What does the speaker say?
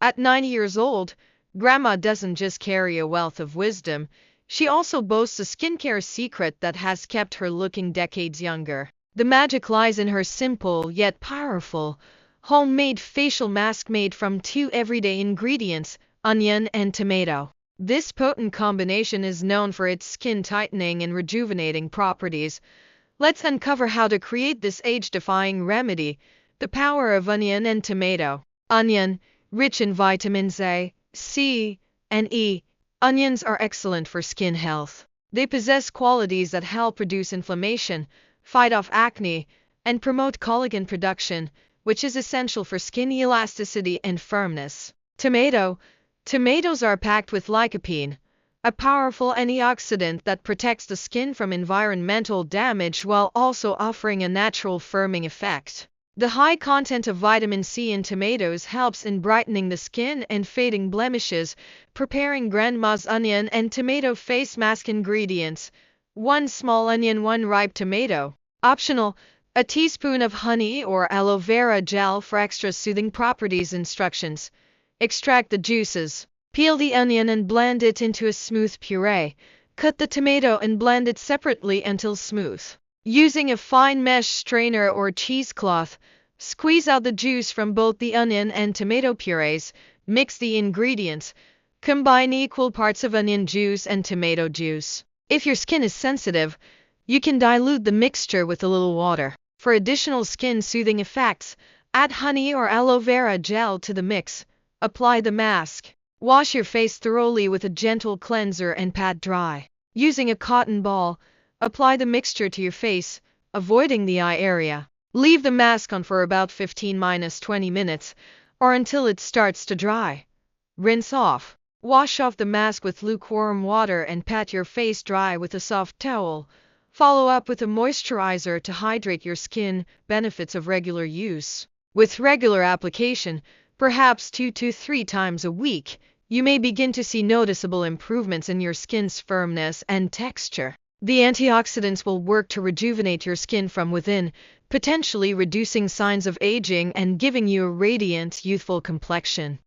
At 90 years old, Grandma doesn't just carry a wealth of wisdom, she also boasts a skincare secret that has kept her looking decades younger. The magic lies in her simple yet powerful, homemade facial mask made from two everyday ingredients, onion and tomato. This potent combination is known for its skin tightening and rejuvenating properties. Let's uncover how to create this age-defying remedy, the power of onion and tomato. Onion, rich in vitamins A, C, and E. Onions are excellent for skin health. They possess qualities that help reduce inflammation, fight off acne, and promote collagen production, which is essential for skin elasticity and firmness. Tomato. Tomatoes are packed with lycopene, a powerful antioxidant that protects the skin from environmental damage while also offering a natural firming effect. The high content of vitamin C in tomatoes helps in brightening the skin and fading blemishes. Preparing Grandma's onion and tomato face mask ingredients: 1 small onion, 1 ripe tomato. Optional: a teaspoon of honey or aloe vera gel for extra soothing properties. Instructions: extract the juices. Peel the onion and blend it into a smooth puree. Cut the tomato and blend it separately until smooth. Using a fine mesh strainer or cheesecloth, squeeze out the juice from both the onion and tomato purees. Mix the ingredients. Combine equal parts of onion juice and tomato juice. If your skin is sensitive, you can dilute the mixture with a little water. For additional skin soothing effects, add honey or aloe vera gel to the mix. Apply the mask. Wash your face thoroughly with a gentle cleanser and pat dry. Using a cotton ball, apply the mixture to your face, avoiding the eye area. Leave the mask on for about 15–20 minutes, or until it starts to dry. Rinse off. Wash off the mask with lukewarm water and pat your face dry with a soft towel. Follow up with a moisturizer to hydrate your skin. Benefits of regular use. With regular application, perhaps 2 to 3 times a week, you may begin to see noticeable improvements in your skin's firmness and texture. The antioxidants will work to rejuvenate your skin from within, potentially reducing signs of aging and giving you a radiant, youthful complexion.